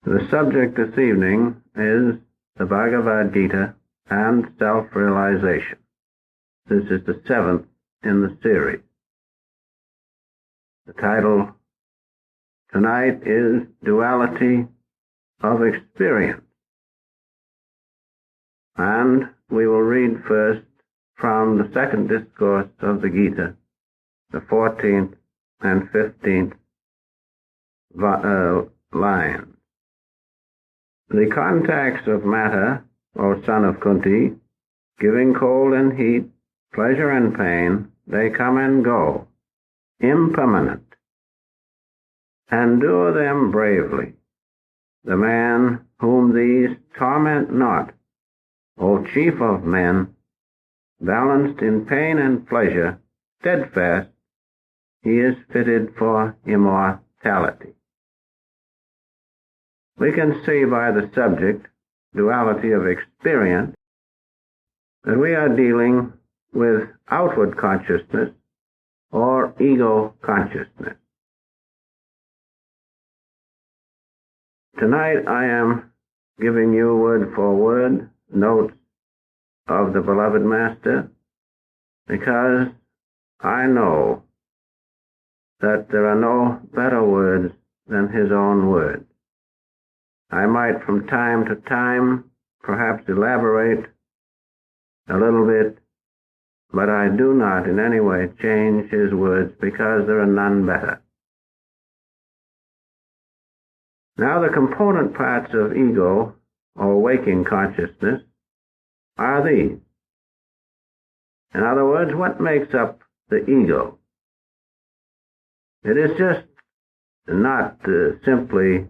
The subject this evening is the Bhagavad Gita and self-realization. This is the 7th in the series. The title tonight is Duality of Experience. And we will read first from the second discourse of the Gita, the 14th and 15th lines. The contacts of matter, O son of Kunti, giving cold and heat, pleasure and pain, they come and go, impermanent. Endure them bravely. The man whom these torment not, O chief of men, balanced in pain and pleasure, steadfast, he is fitted for immortality. We can see by the subject, duality of experience, that we are dealing with outward consciousness or ego consciousness. Tonight I am giving you word for word notes of the beloved Master, because I know that there are no better words than his own words. I might from time to time perhaps elaborate a little bit, but I do not in any way change his words, because there are none better. Now the component parts of ego, or waking consciousness, are these. In other words, what makes up the ego? It is just not simply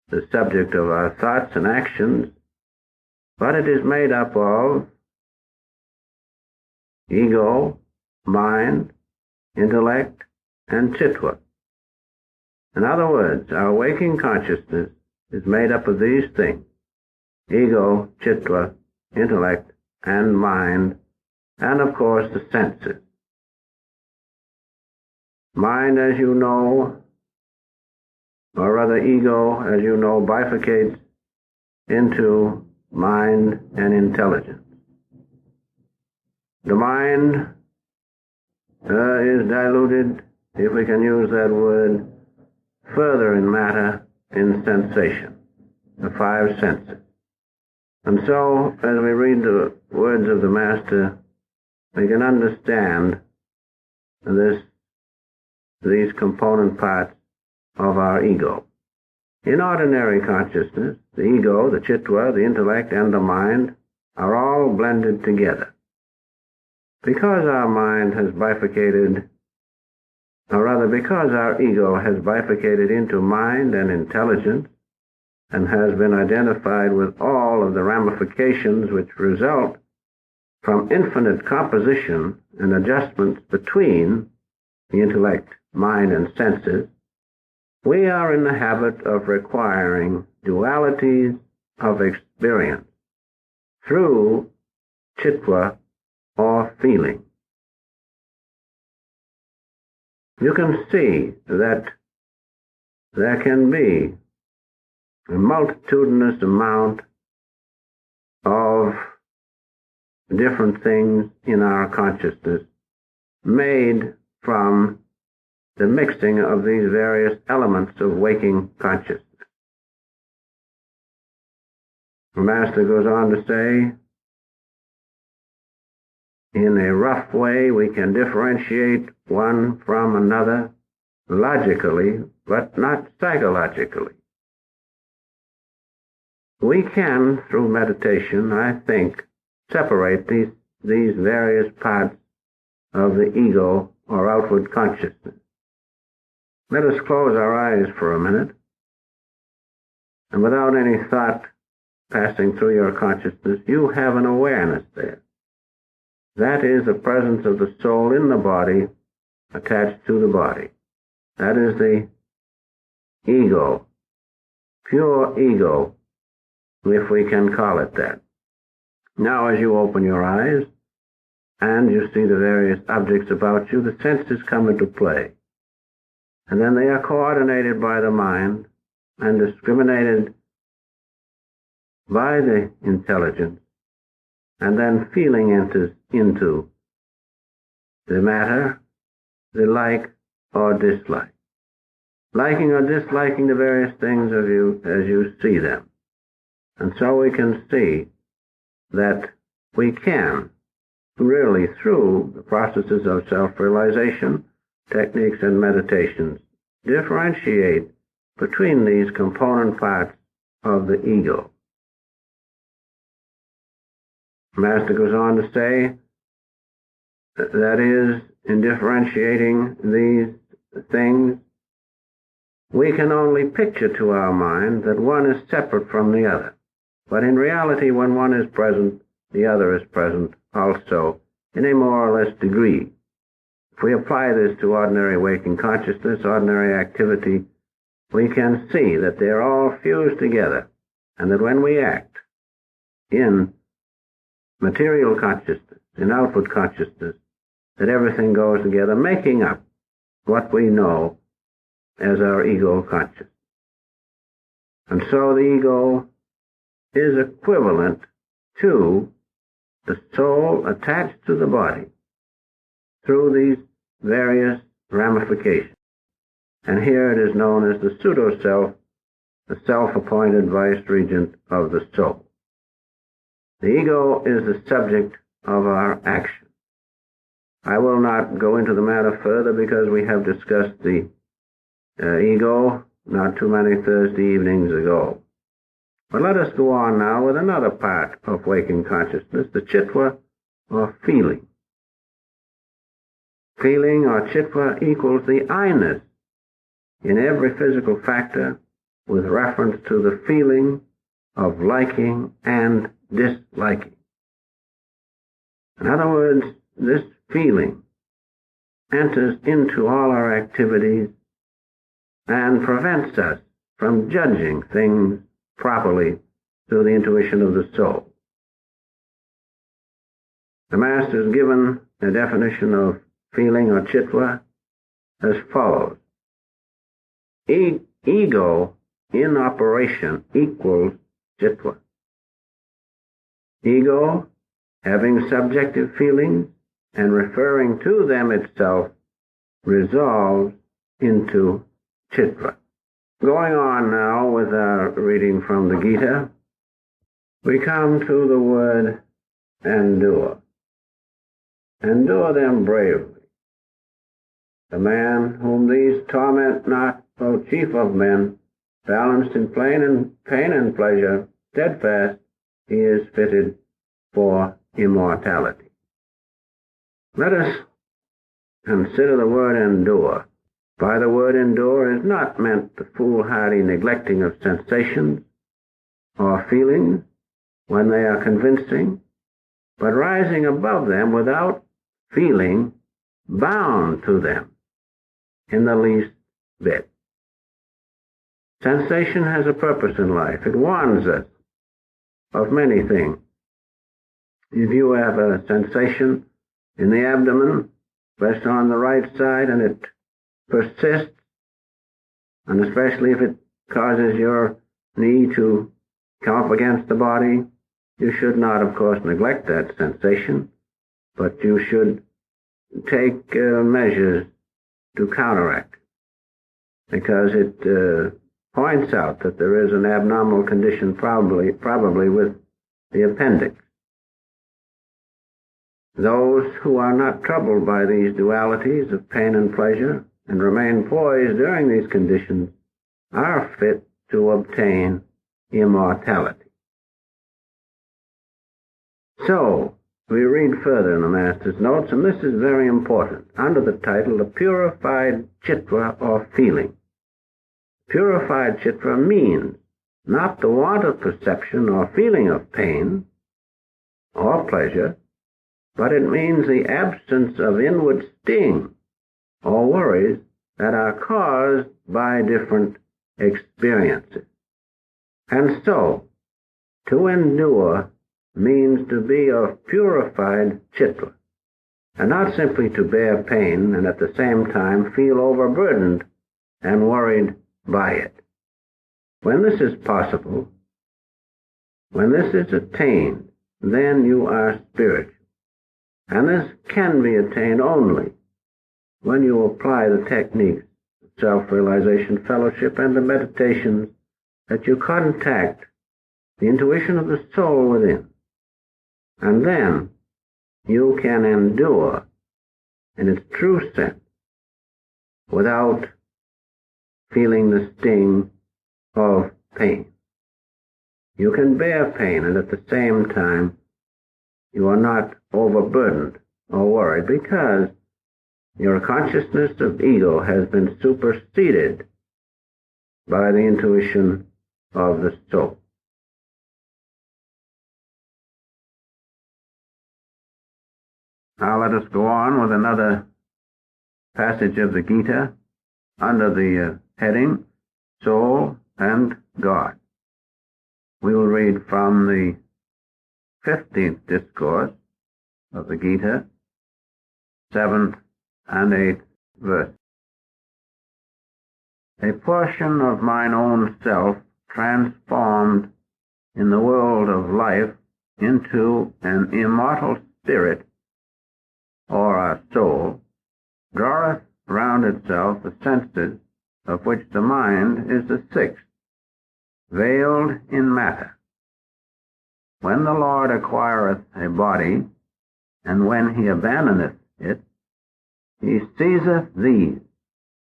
the subject of our thoughts and actions, but it is made up of ego, mind, intellect, and chittva. In other words, our waking consciousness is made up of these things: ego, chittva, intellect, and mind, and of course the senses. Mind, as you know, or rather ego, as you know, bifurcates into mind and intelligence. The mind is diluted, if we can use that word, further in matter, in sensation, the five senses. And so, as we read the words of the Master, we can understand these component parts of our ego. In ordinary consciousness, the ego, the chittva, the intellect, and the mind are all blended together. Because our mind has bifurcated, or rather because our ego has bifurcated into mind and intelligence, and has been identified with all of the ramifications which result from infinite composition and adjustments between the intellect, mind, and senses, we are in the habit of requiring dualities of experience through chittva or feeling. You can see that there can be a multitudinous amount of different things in our consciousness made from the mixing of these various elements of waking consciousness. The Master goes on to say, in a rough way we can differentiate one from another logically, but not psychologically. We can, through meditation, I think, separate these various parts of the ego or outward consciousness. Let us close our eyes for a minute, and without any thought passing through your consciousness, you have an awareness there. That is the presence of the soul in the body, attached to the body. That is the ego, pure ego, if we can call it that. Now, as you open your eyes and you see the various objects about you, the senses come into play. And then they are coordinated by the mind and discriminated by the intelligence, and then feeling enters into the matter, the like or dislike. Liking or disliking the various things of you as you see them. And so we can see that we can really, through the processes of self-realization, techniques and meditations, differentiate between these component parts of the ego. Master goes on to say, that is, in differentiating these things, we can only picture to our mind that one is separate from the other. But in reality, when one is present, the other is present also in a more or less degree. If we apply this to ordinary waking consciousness, ordinary activity, we can see that they are all fused together, and that when we act in material consciousness, in outward consciousness, that everything goes together, making up what we know as our ego consciousness. And so the ego is equivalent to the soul attached to the body through these various ramifications. And here it is known as the pseudo-self, the self-appointed vice-regent of the soul. The ego is the subject of our action. I will not go into the matter further because we have discussed the ego not too many Thursday evenings ago. But let us go on now with another part of waking consciousness, the chittva, or feeling. Feeling, or chittva, equals the I-ness in every physical factor with reference to the feeling of liking and disliking. In other words, this feeling enters into all our activities and prevents us from judging things properly through the intuition of the soul. The Master has given a definition of feeling, or chittva, as follows. Ego in operation equals chittva. Ego, having subjective feelings and referring to them itself, resolves into chittva. Going on now with our reading from the Gita, we come to the word endure. Endure them bravely. The man whom these torment not, O chief of men, balanced in pain and pleasure, steadfast, he is fitted for immortality. Let us consider the word endure. By the word endure is not meant the foolhardy neglecting of sensations or feelings when they are convincing, but rising above them without feeling bound to them in the least bit. Sensation has a purpose in life. It warns us of many things. If you have a sensation in the abdomen, especially on the right side, and it persists, and especially if it causes your knee to come up against the body, you should not, of course, neglect that sensation, but you should take measures to counteract it, because it points out that there is an abnormal condition probably with the appendix. Those who are not troubled by these dualities of pain and pleasure and remain poised during these conditions are fit to obtain immortality. So, we read further in the Master's notes, and this is very important, under the title, the purified chittva, or feeling. Purified chittva means not the want of perception or feeling of pain or pleasure, but it means the absence of inward sting or worries that are caused by different experiences. And so, to endure means to be of purified chittva, and not simply to bear pain and at the same time feel overburdened and worried by it. When this is possible, When this is attained, then you are spiritual. And this can be attained only when you apply the techniques of self-realization fellowship and the meditations that you contact the intuition of the soul within. And then you can endure in its true sense without feeling the sting of pain. You can bear pain, and at the same time you are not overburdened or worried, because your consciousness of ego has been superseded by the intuition of the soul. Now let us go on with another passage of the Gita under the heading Soul and God. We will read from the 15th discourse of the Gita, 7th and 8th verse. A portion of mine own self, transformed in the world of life into an immortal spirit, or a soul, draweth round itself the senses, of which the mind is the sixth, veiled in matter. When the Lord acquireth a body, and when he abandoneth it, he seizeth these,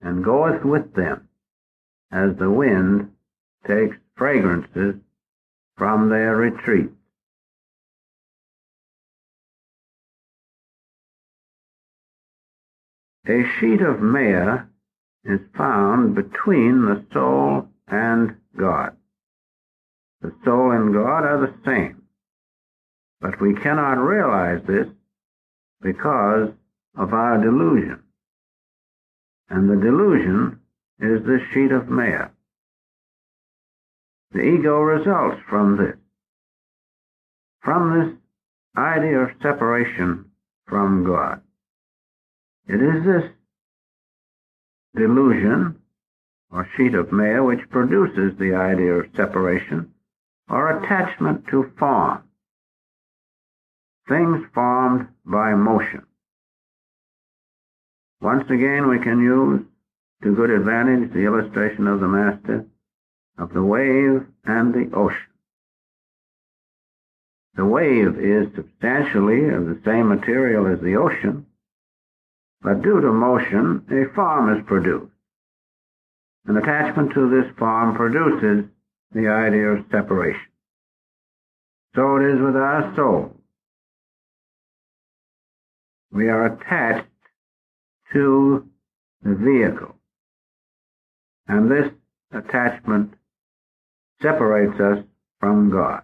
and goeth with them, as the wind takes fragrances from their retreat. A sheet of maya is found between the soul and God. The soul and God are the same, but we cannot realize this because of our delusion. And the delusion is this sheet of maya. The ego results from this idea of separation from God. It is this delusion, or sheet of maya, which produces the idea of separation, or attachment to form, things formed by motion. Once again, we can use to good advantage the illustration of the Master of the wave and the ocean. The wave is substantially of the same material as the ocean, but due to motion, a form is produced. An attachment to this form produces the idea of separation. So it is with our soul. We are attached to the vehicle, and this attachment separates us from God.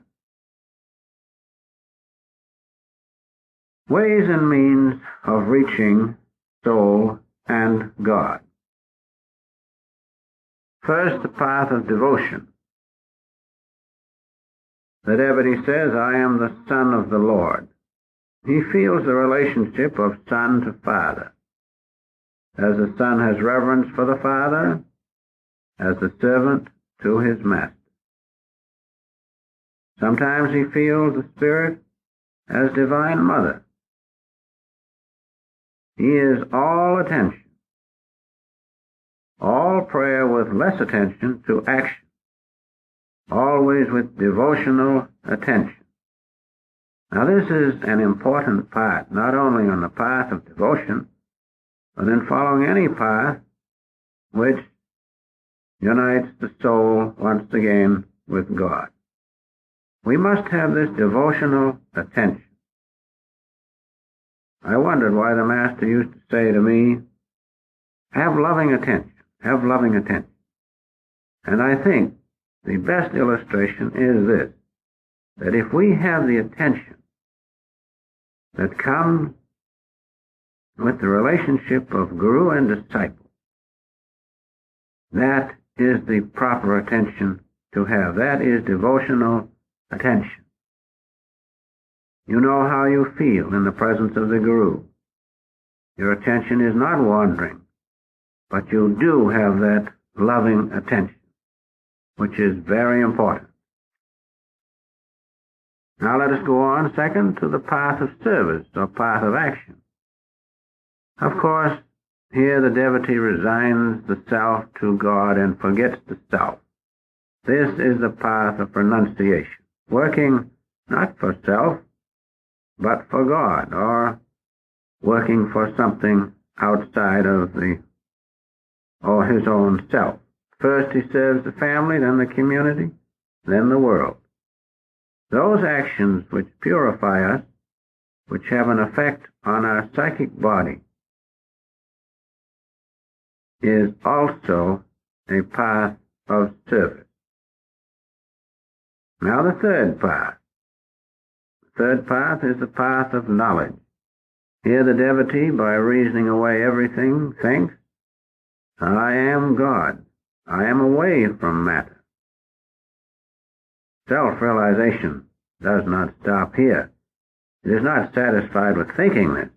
Ways and means of reaching soul and God. First, the path of devotion. The devotee says, I am the son of the Lord. He feels the relationship of son to father. As the son has reverence for the father, as the servant to his master. Sometimes he feels the spirit as divine mother. He is all attention, all prayer with less attention to action, always with devotional attention. Now this is an important part, not only on the path of devotion, but in following any path which unites the soul once again with God. We must have this devotional attention. I wondered why the Master used to say to me, have loving attention, have loving attention. And I think the best illustration is this, that if we have the attention that comes with the relationship of guru and disciple, that is the proper attention to have. That is devotional attention. You know how you feel in the presence of the guru. Your attention is not wandering, but you do have that loving attention, which is very important. Now let us go on, second, to the path of service, or path of action. Of course, here the devotee resigns the self to God and forgets the self. This is the path of renunciation, working not for self, but for God, or working for something outside of his own self. First he serves the family, then the community, then the world. Those actions which purify us, which have an effect on our psychic body, is also a path of service. Now the third path. The third path is the path of knowledge. Here the devotee, by reasoning away everything, thinks, I am God. I am away from matter. Self-realization does not stop here. It is not satisfied with thinking this,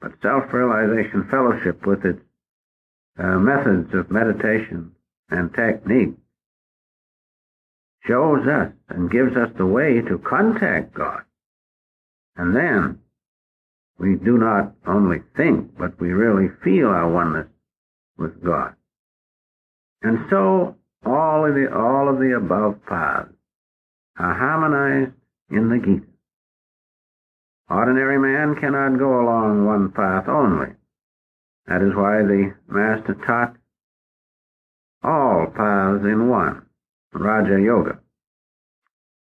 but self-realization fellowship with its methods of meditation and technique shows us and gives us the way to contact God. And then we do not only think, but we really feel our oneness with God. And so all of the above paths are harmonized in the Gita. Ordinary man cannot go along one path only. That is why the Master taught all paths in one, Raja Yoga.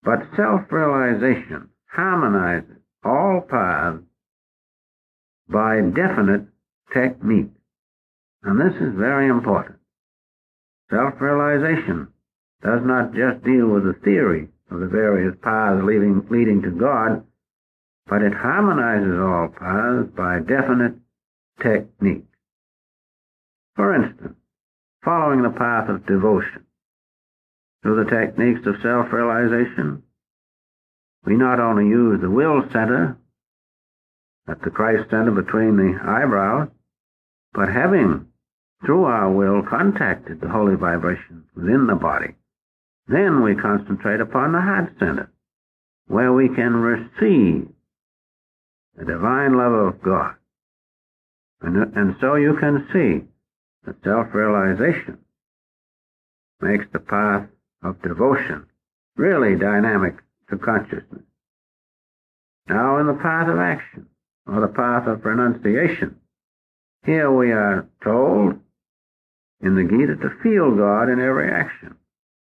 But self-realization harmonizes all paths by definite technique. And this is very important. Self-realization does not just deal with the theory of the various paths leading to God, but it harmonizes all paths by definite technique. For instance, following the path of devotion through the techniques of self-realization, we not only use the will center at the Christ center between the eyebrows, but having, through our will, contacted the holy vibrations within the body, then we concentrate upon the heart center, where we can receive the divine love of God. And so you can see that self-realization makes the path of devotion really dynamic to consciousness. Now in the path of action, or the path of renunciation, here we are told in the Gita to feel God in every action,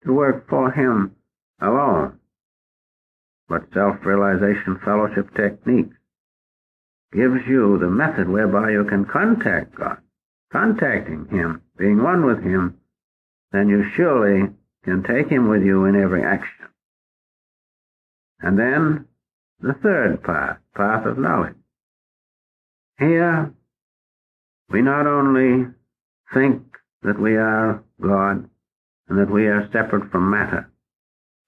to work for Him alone. But self-realization fellowship techniques gives you the method whereby you can contact God. Contacting Him, being one with Him, then you surely can take Him with you in every action. And then the third path, path of knowledge. Here we not only think that we are God and that we are separate from matter,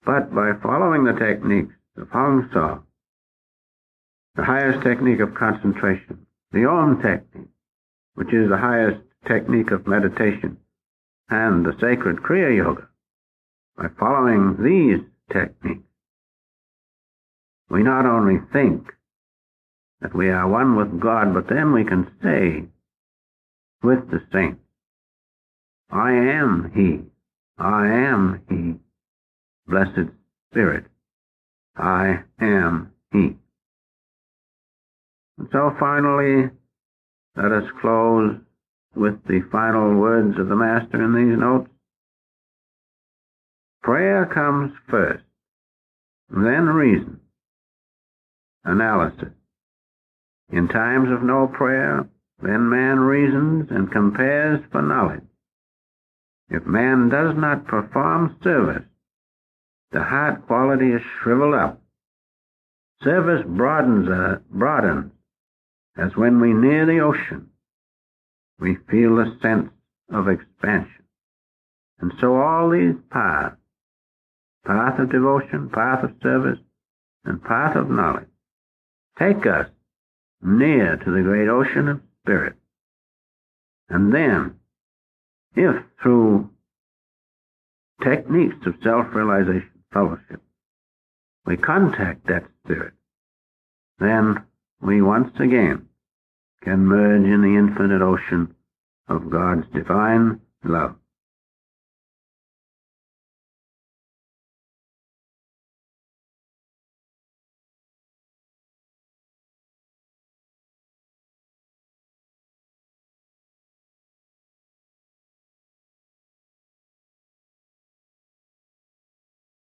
but by following the techniques of Hong So, the highest technique of concentration, the Om technique, which is the highest technique of meditation, and the sacred Kriya Yoga, by following these techniques, we not only think that we are one with God, but then we can say with the saints, I am He, I am He, Blessed Spirit, I am He. And so finally, let us close with the final words of the Master in these notes. Prayer comes first, then reason, analysis. In times of no prayer, then man reasons and compares for knowledge. If man does not perform service, the heart quality is shriveled up. Service broadens, as when we near the ocean, we feel a sense of expansion. And so all these paths, path of devotion, path of service, and path of knowledge, take us near to the great ocean of spirit. And then, if through techniques of self-realization fellowship, we contact that spirit, then we once again can merge in the infinite ocean of God's divine love.